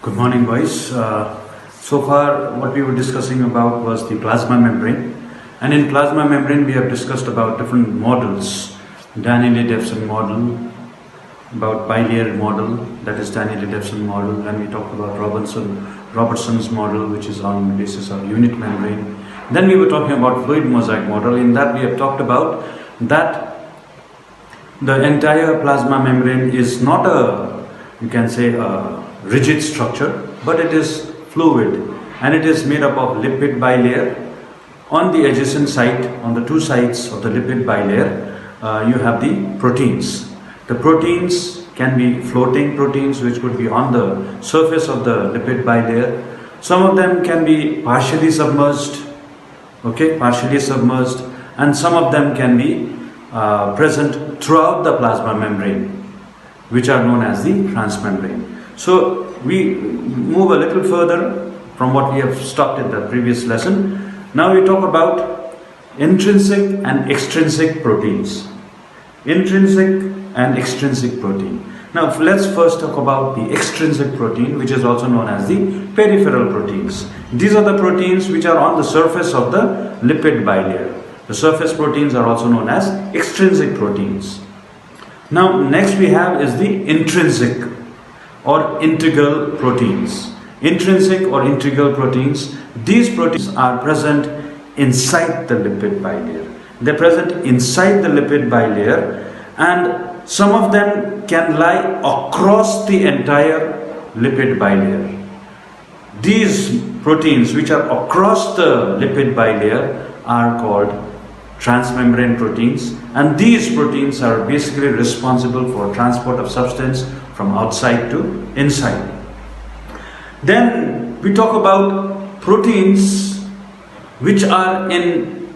Good morning, boys. So far, what we were discussing about was the plasma membrane. And in plasma membrane, we have discussed about different models. Danieli-Devson model, about bilayer model, that is Danieli-Devson model. Then we talked about Robertson's model, which is on the basis of unit membrane. Then we were talking about fluid mosaic model. In that, we have talked about that the entire plasma membrane is not a, you can say, a rigid structure, but it is fluid, and it is made up of lipid bilayer. On the adjacent side, on the two sides of the lipid bilayer, you have the proteins. The proteins can be floating proteins, which could be on the surface of the lipid bilayer. Some of them can be partially submerged, partially submerged, and some of them can be present throughout the plasma membrane, which are known as the transmembrane. So we move a little further from what we have stopped in the previous lesson. Now we talk about intrinsic and extrinsic proteins. Intrinsic and extrinsic protein. Now let's first talk about the extrinsic protein, which is also known as the peripheral proteins. These are the proteins which are on the surface of the lipid bilayer. The surface proteins are also known as extrinsic proteins. Now next we have is the intrinsic or integral proteins. Intrinsic or integral proteins, these proteins are present inside the lipid bilayer. They're present inside the lipid bilayer, and some of them can lie across the entire lipid bilayer. These proteins which are across the lipid bilayer are called transmembrane proteins, and these proteins are basically responsible for transport of substance from outside to inside. Then we talk about proteins which are in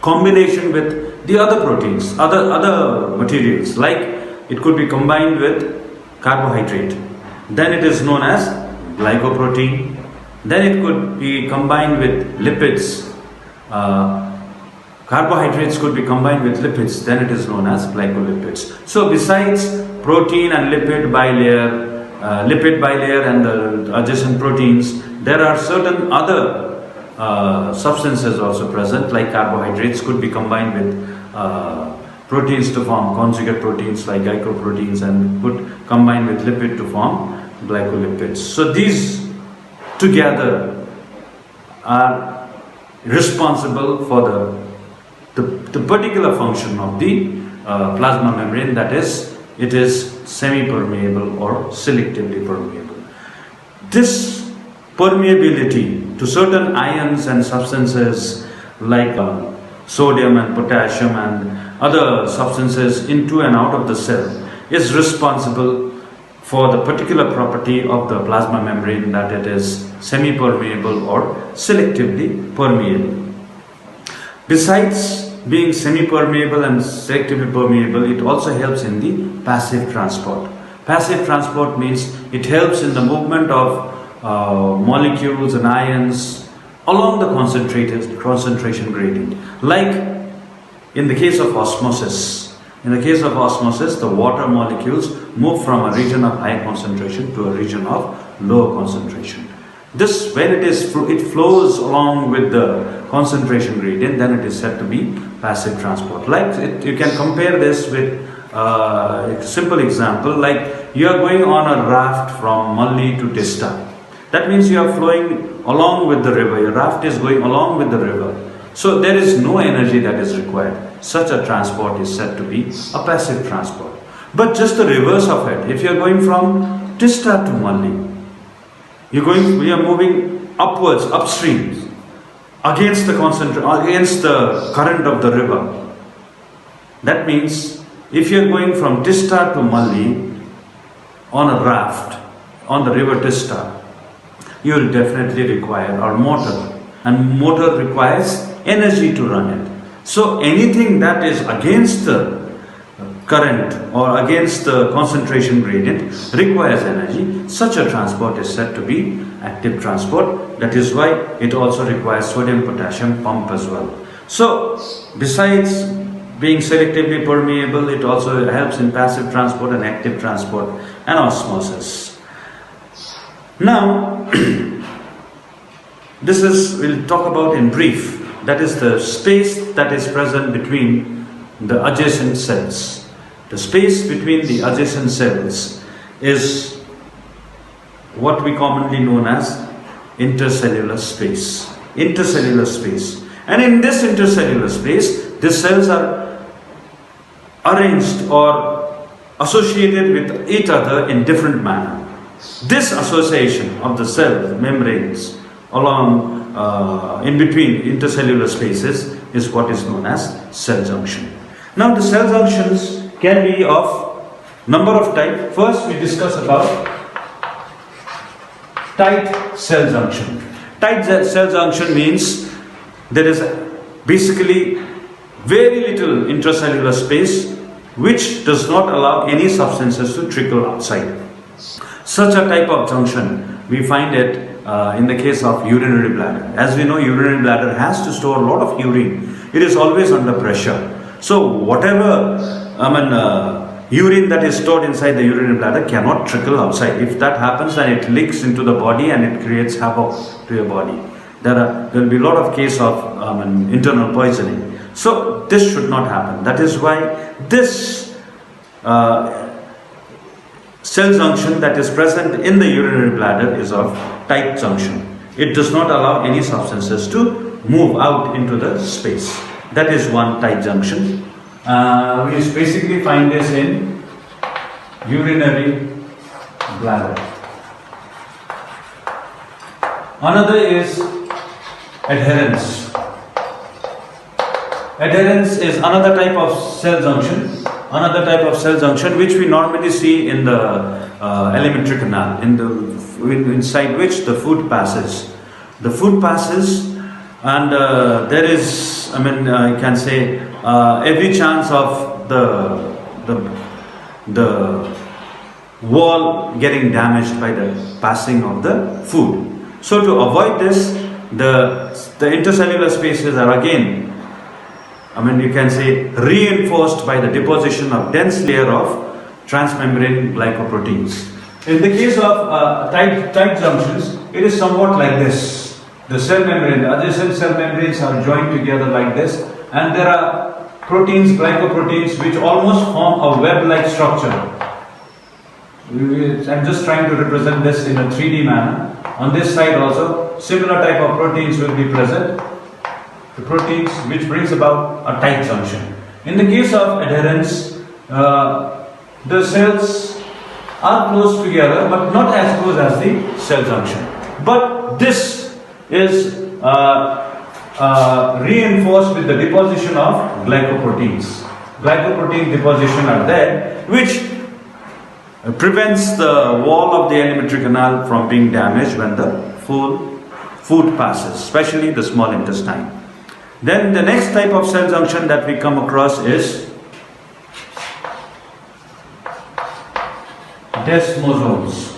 combination with the other proteins, other materials, like it could be combined with carbohydrate. Then it is known as glycoprotein. Then it could be combined with lipids. Carbohydrates could be combined with lipids, then it is known as glycolipids. So besides protein and lipid bilayer and the adjacent proteins, there are certain other substances also present, like carbohydrates could be combined with proteins to form conjugate proteins like glycoproteins, and could combine with lipid to form glycolipids. So these together are responsible for the particular function of the plasma membrane, that is, it is semi-permeable or selectively permeable. This permeability to certain ions and substances like sodium and potassium and other substances into and out of the cell is responsible for the particular property of the plasma membrane, that it is semi-permeable or selectively permeable. Besides being semi-permeable and selectively permeable, it also helps in the passive transport. Passive transport means it helps in the movement of molecules and ions along the concentration gradient. Like in the case of osmosis. In the case of osmosis, the water molecules move from a region of high concentration to a region of low concentration. This, when it flows along with the concentration gradient, then it is said to be passive transport. You can compare this with a simple example, like you are going on a raft from Malli to Tista. That means you are flowing along with the river. Your raft is going along with the river. So there is no energy that is required. Such a transport is said to be a passive transport. But just the reverse of it, if you are going from Tista to Malli, we are moving upwards, upstream, against the current of the river. That means if you are going from Tista to Malli on a raft on the river Tista, you will definitely require a motor, and motor requires energy to run it. So anything that is against the current or against the concentration gradient requires energy. Such a transport is said to be active transport. That is why it also requires sodium potassium pump as well. So besides being selectively permeable, it also helps in passive transport and active transport and osmosis. Now, we'll talk about in brief, that is the space that is present between the adjacent cells. The space between the adjacent cells is what we commonly known as intercellular space. Intercellular space. And in this intercellular space, the cells are arranged or associated with each other in different manner. This association of the cell membranes along in between intercellular spaces is what is known as cell junction. Now the cell junctions can be of number of types. First we discuss about tight cell junction. Tight cell junction means there is basically very little intracellular space which does not allow any substances to trickle outside. Such a type of junction we find it in the case of urinary bladder. As we know, urinary bladder has to store a lot of urine. It is always under pressure. So whatever urine that is stored inside the urinary bladder cannot trickle outside. If that happens, then it leaks into the body and it creates havoc to your body. There will be a lot of case of internal poisoning. So this should not happen. That is why this cell junction that is present in the urinary bladder is of tight junction. It does not allow any substances to move out into the space. That is one tight junction. We basically find this in urinary bladder. Another is adherence. Adherence is another type of cell junction. Another type of cell junction which we normally see in the alimentary canal, inside which the food passes. The food passes, and there is, you can say, every chance of the wall getting damaged by the passing of the food. So to avoid this, the intercellular spaces are again, you can say, reinforced by the deposition of dense layer of transmembrane glycoproteins. In the case of tight junctions, it is somewhat like this. The cell membrane, the adjacent cell membranes are joined together like this, and there are proteins, glycoproteins, which almost form a web-like structure. I'm just trying to represent this in a 3D manner. On this side also, similar type of proteins will be present. The proteins which brings about a tight junction. In the case of adherence, the cells are close together but not as close as the cell junction. But this is reinforced with the deposition of glycoproteins. Glycoprotein deposition are there which prevents the wall of the alimentary canal from being damaged when the food passes, especially the small intestine. Then the next type of cell junction that we come across is desmosomes.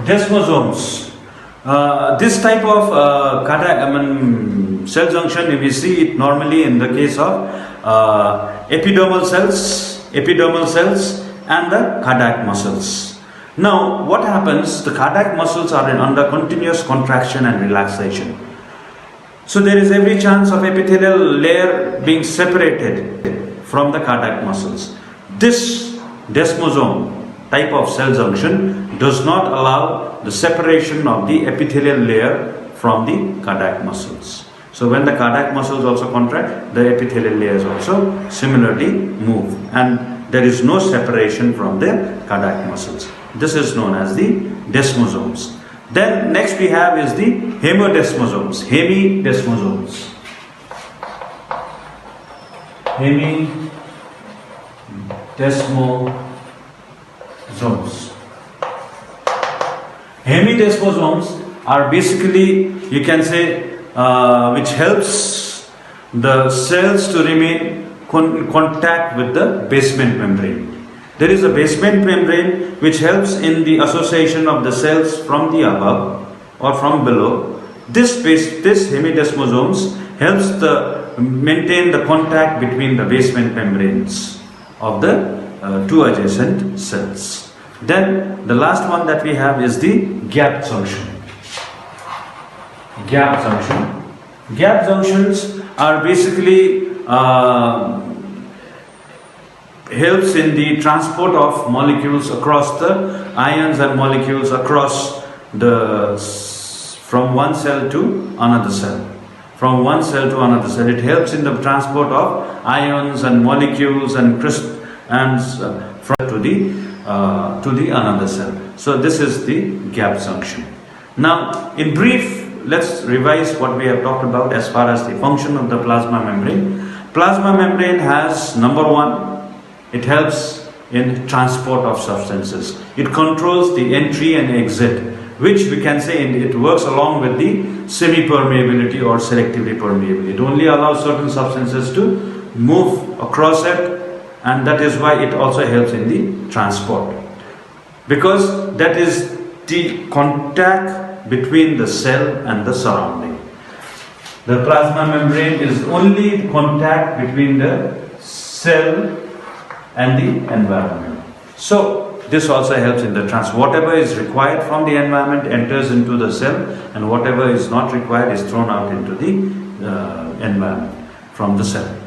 Desmosomes. This type of cell junction, we see it normally in the case of epidermal cells and the cardiac muscles. Now, what happens? The cardiac muscles are under continuous contraction and relaxation. So there is every chance of epithelial layer being separated from the cardiac muscles. This desmosome type of cell junction does not allow the separation of the epithelial layer from the cardiac muscles. So when the cardiac muscles also contract, the epithelial layers also similarly move, and there is no separation from the cardiac muscles. This is known as the desmosomes. Then next we have is the hemidesmosomes. Hemidesmosomes. Hemidesmosomes are basically, you can say, which helps the cells to remain in contact with the basement membrane. There is a basement membrane which helps in the association of the cells from the above or from below. This hemidesmosomes helps maintain the contact between the basement membranes of the two adjacent cells. Then the last one that we have is the gap junction. Gap junction. Gap junctions are basically helps in the transport of molecules across the ions and molecules across the from one cell to another cell. From one cell to another cell, it helps in the transport of ions and molecules and from to the another cell. So this is the gap junction. Now, in brief, let's revise what we have talked about as far as the function of the plasma membrane. Plasma membrane has, number one, it helps in transport of substances. It controls the entry and exit, which we can say it works along with the semi-permeability or selectively permeable. It only allows certain substances to move across it, and that is why it also helps in the transport. Because that is the contact between the cell and the surrounding. The plasma membrane is only contact between the cell and the environment. So this also helps in the transport. Whatever is required from the environment enters into the cell, and whatever is not required is thrown out into the environment from the cell.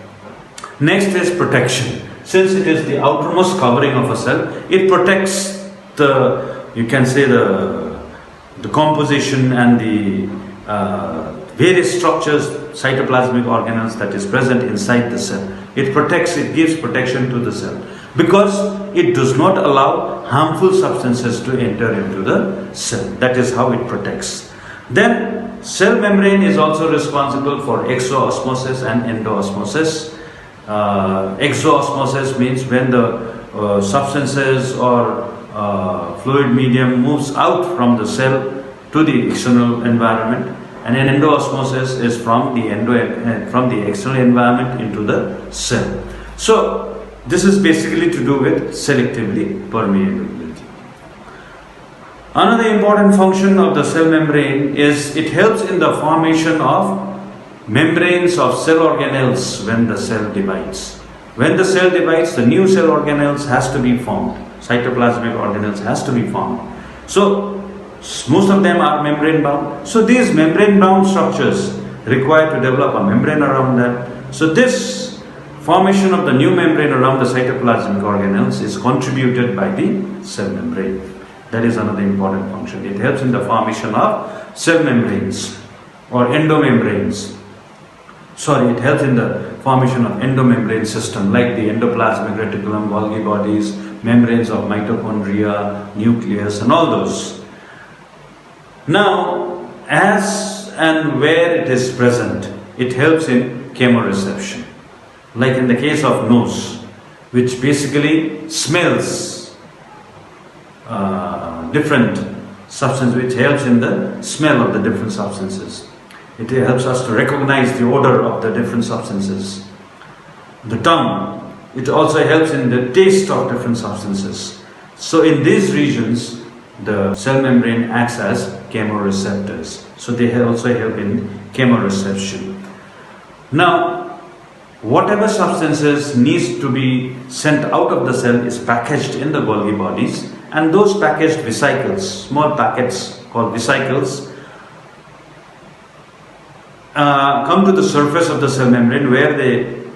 Next is protection. Since it is the outermost covering of a cell, it protects the, you can say, the composition and the various structures, cytoplasmic organelles that is present inside the cell. It protects, it gives protection to the cell because it does not allow harmful substances to enter into the cell. That is how it protects. Then cell membrane is also responsible for exoosmosis and endoosmosis. Exoosmosis means when the substances or fluid medium moves out from the cell to the external environment, and an endoosmosis is from the external environment into the cell. So this is basically to do with selectively permeability. Another important function of the cell membrane is it helps in the formation of membranes of cell organelles when the cell divides. When the cell divides, the new cell organelles has to be formed. Cytoplasmic organelles has to be formed. So most of them are membrane bound. So these membrane bound structures require to develop a membrane around them. So this formation of the new membrane around the cytoplasmic organelles is contributed by the cell membrane. That is another important function. It helps in the formation of cell membranes or endomembranes. It helps in the formation of endomembrane system like the endoplasmic reticulum, Golgi bodies, membranes of mitochondria, nucleus, and all those. Now, as and where it is present, it helps in chemoreception. Like in the case of nose, which basically smells different substances, which helps in the smell of the different substances. It helps us to recognize the odor of the different substances. The tongue, it also helps in the taste of different substances. So in these regions, the cell membrane acts as chemoreceptors. So they also help in chemoreception. Now, whatever substances needs to be sent out of the cell is packaged in the Golgi bodies, and those packaged vesicles, small packets called vesicles, come to the surface of the cell membrane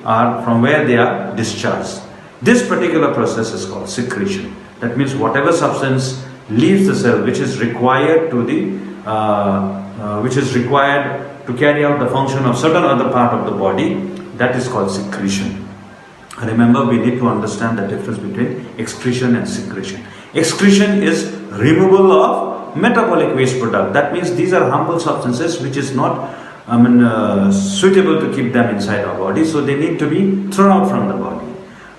from where they are discharged. This particular process is called secretion. That means whatever substance leaves the cell which is required to carry out the function of certain other part of the body, that is called secretion. Remember, we need to understand the difference between excretion and secretion. Excretion is removal of metabolic waste product. That means these are harmful substances which is not suitable to keep them inside our body, so they need to be thrown out from the body.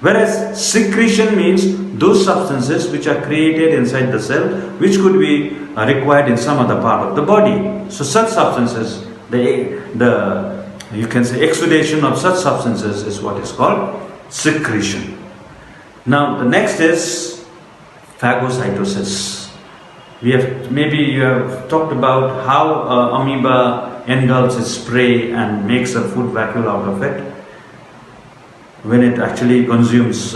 Whereas secretion means those substances which are created inside the cell which could be required in some other part of the body. So such substances, you can say exudation of such substances is what is called secretion. Now the next is phagocytosis. Maybe you have talked about how amoeba engulfs its prey and makes a food vacuole out of it when it actually consumes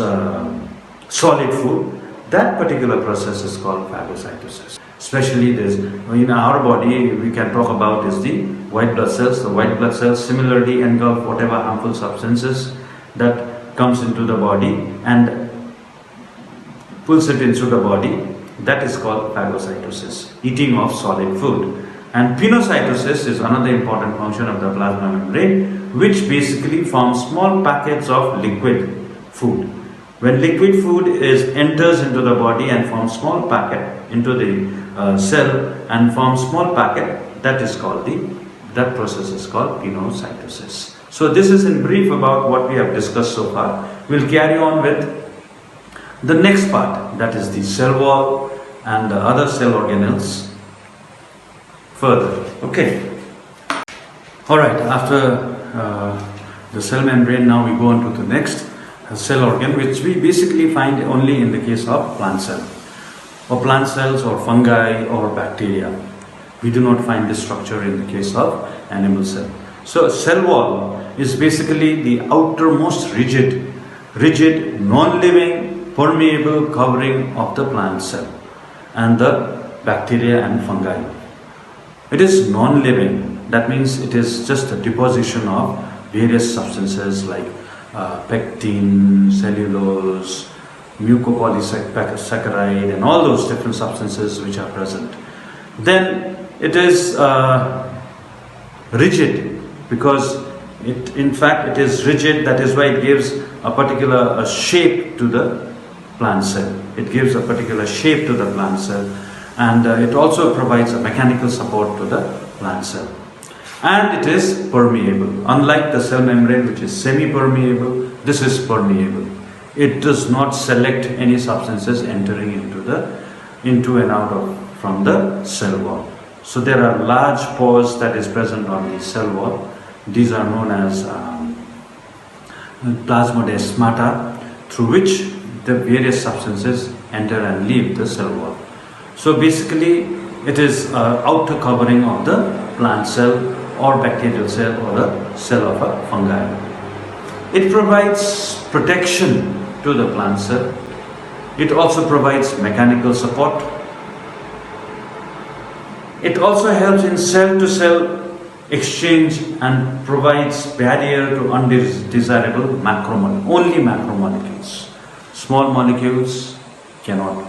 solid food. That particular process is called phagocytosis. Especially this, in our body, we can talk about is the white blood cells. The white blood cells similarly engulf whatever harmful substances that comes into the body and pulls it into the body. That is called phagocytosis, eating of solid food. And pinocytosis is another important function of the plasma membrane, which basically forms small packets of liquid food. When liquid food enters into the body and forms small packet into the cell and forms small packet, that process is called pinocytosis. So this is in brief about what we have discussed so far. We'll carry on with the next part, that is the cell wall and the other cell organelles further. Okay. Alright, after the cell membrane, now we go on to the next cell organ, which we basically find only in the case of plant cell, or plant cells, or fungi, or bacteria. We do not find this structure in the case of animal cell. So cell wall is basically the outermost rigid, non-living, permeable covering of the plant cell and the bacteria and fungi. It is non-living. That means it is just a deposition of various substances like pectin, cellulose, mucopolysaccharide, and all those different substances which are present. Then it is rigid, because in fact it is rigid. That is why it gives a particular shape to the plant cell. It gives a particular shape to the plant cell, and it also provides a mechanical support to the plant cell. And it is permeable. Unlike the cell membrane, which is semi-permeable, this is permeable. It does not select any substances entering into and out of from the cell wall. So there are large pores that is present on the cell wall. These are known as plasmodesmata, through which the various substances enter and leave the cell wall. So basically, it is outer covering of the plant cell or bacterial cell or the cell of a fungi. It provides protection to the plant cell. It also provides mechanical support. It also helps in cell-to-cell exchange and provides barrier to undesirable only macromolecules. Small molecules cannot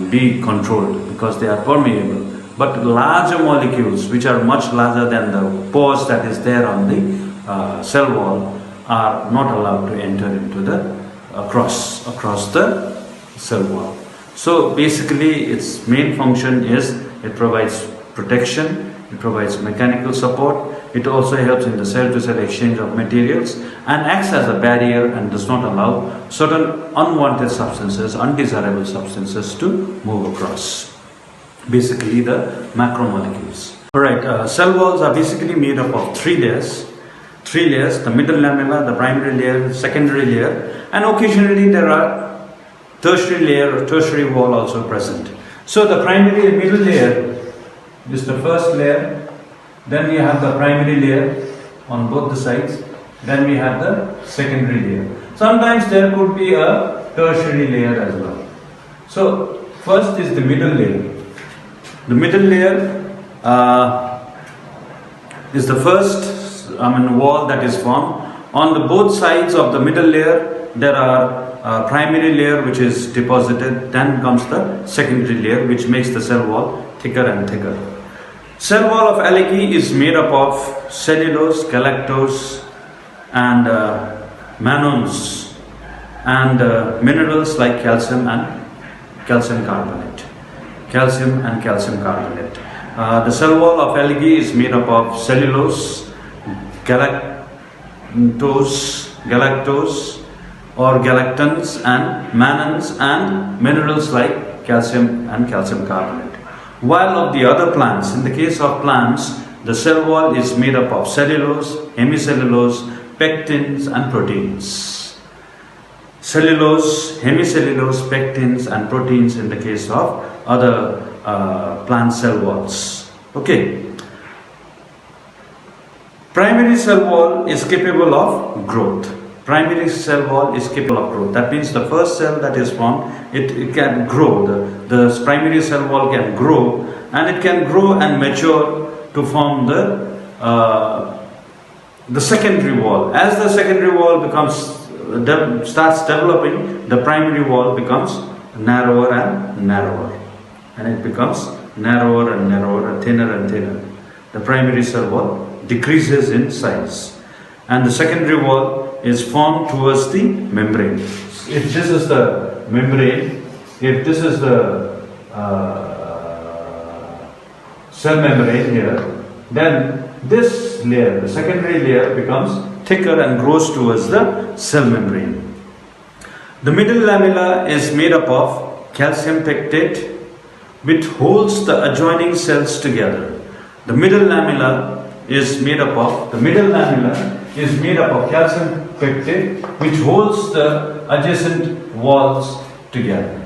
be controlled because they are permeable. But larger molecules, which are much larger than the pores that is there on the cell wall, are not allowed to enter into the across the cell wall. So basically, its main function is it provides protection, it provides mechanical support, it also helps in the cell-to-cell exchange of materials, and acts as a barrier and does not allow certain unwanted substances, undesirable substances to move across. Basically the macromolecules. Alright, cell walls are basically made up of three layers, the middle lamella, the primary layer, secondary layer, and occasionally there are tertiary layer or tertiary wall also present. So the primary and middle layer is the first layer, then we have the primary layer on both the sides, then we have the secondary layer. Sometimes there could be a tertiary layer as well. So first is the middle layer. The middle layer is the first wall that is formed. On the both sides of the middle layer, there are primary layer which is deposited. Then comes the secondary layer, which makes the cell wall thicker and thicker. Cell wall of algae is made up of cellulose, galactose, and mannose, and minerals like calcium and calcium carbonate. The cell wall of algae is made up of cellulose, galactose or galactans, and mannans, and minerals like calcium and calcium carbonate. While of the other plants, in the case of plants, the cell wall is made up of cellulose, hemicellulose, pectins, and proteins. Cellulose, hemicellulose, pectins, and proteins in the case of other plant cell walls. Okay. Primary cell wall is capable of growth. primary cell wall is capable of growth. That means the first cell that is formed, it can grow. The primary cell wall can grow, and it can grow and mature to form the secondary wall. As the secondary wall starts developing, the primary wall becomes narrower and narrower, and it becomes narrower and narrower, and thinner. The primary cell wall decreases in size, and the secondary wall is formed towards the membrane. If this is the membrane, if this is the cell membrane here, then this layer, the secondary layer, becomes thicker and grows towards the cell membrane. The middle lamella is made up of calcium pectate, which holds the adjoining cells together. The middle lamella is made up of calcium pectate, which holds the adjacent walls together.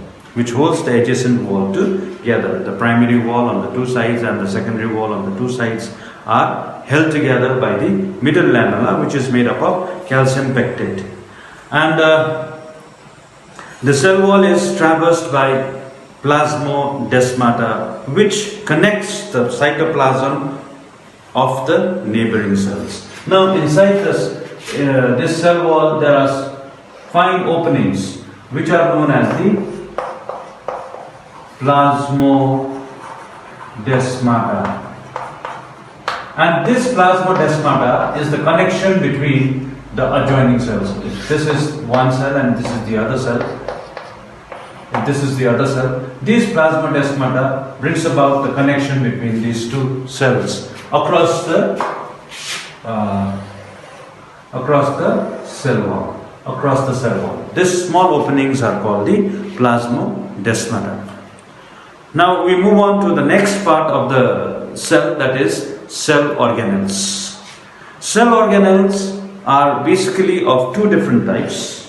The primary wall on the two sides and the secondary wall on the two sides are held together by the middle lamella, which is made up of calcium pectate. And the cell wall is traversed by plasmodesmata, which connects the cytoplasm of the neighboring cells. Now, inside this cell wall, there are fine openings, which are known as the plasmodesmata. And this plasmodesmata is the connection between the adjoining cells. If this is one cell and this is the other cell, these plasmodesmata brings about the connection between these two cells across the cell wall. These small openings are called the plasmodesmata. Now we move on to the next part of the cell, that is cell organelles. Cell organelles are basically of two different types.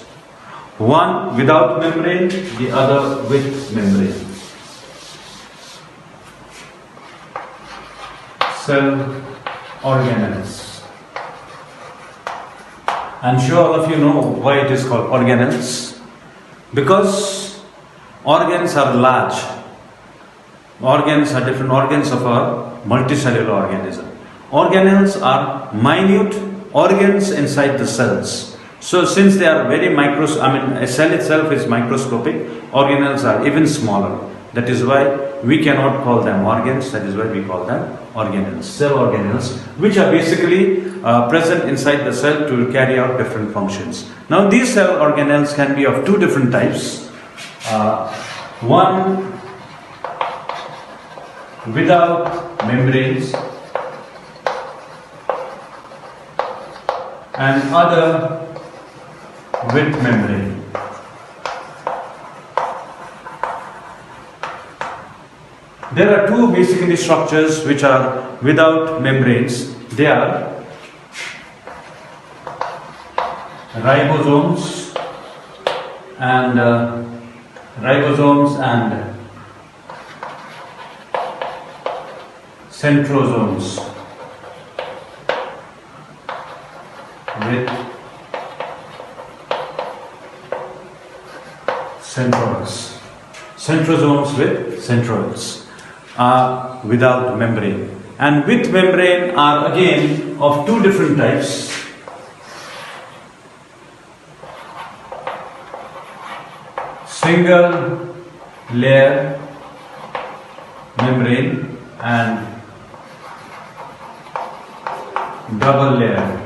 One without membrane, the other with membrane. Cell organelles. I'm sure all of you know why it is called organelles. Because organs are large. Organs are different organs of a multicellular organism. Organelles are minute organs inside the cells. So since they are very a cell itself is microscopic, organelles are even smaller. That is why we cannot call them organs, that is why we call them organelles, cell organelles, which are basically present inside the cell to carry out different functions. Now these cell organelles can be of two different types. One without membranes and other with membrane. There are two basically structures which are without membranes. They are ribosomes and centrosomes with centroids. Centrosomes with centroids are without membrane, and with membrane are again of two different types. Single layer membrane and double layer.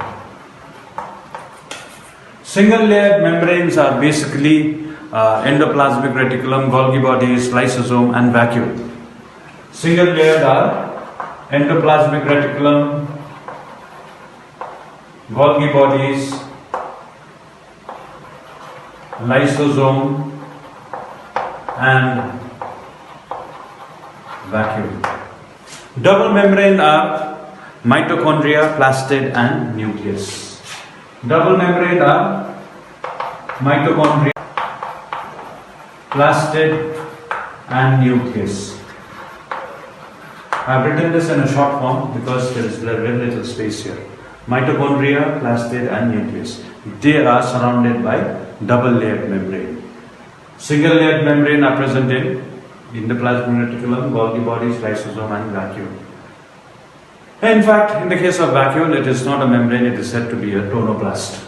Single layer membranes are basically endoplasmic reticulum, Golgi bodies, lysosome and vacuole. Single layered are endoplasmic reticulum, Golgi bodies, lysosome and vacuole. Double membrane are mitochondria, plastid and nucleus. Double membrane are mitochondria, plastid and nucleus. I have written this in a short form because there is very little space here. Mitochondria, plastid and nucleus. They are surrounded by double-layered membrane. Single-layered membrane are present in endoplasmic reticulum, Golgi bodies, lysosome and vacuole. In fact, in the case of vacuole, it is not a membrane, it is said to be a tonoplast.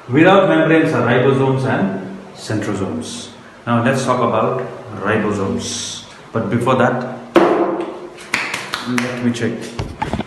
Without membranes are ribosomes and centrosomes. Now let's talk about ribosomes. But before that, let me check.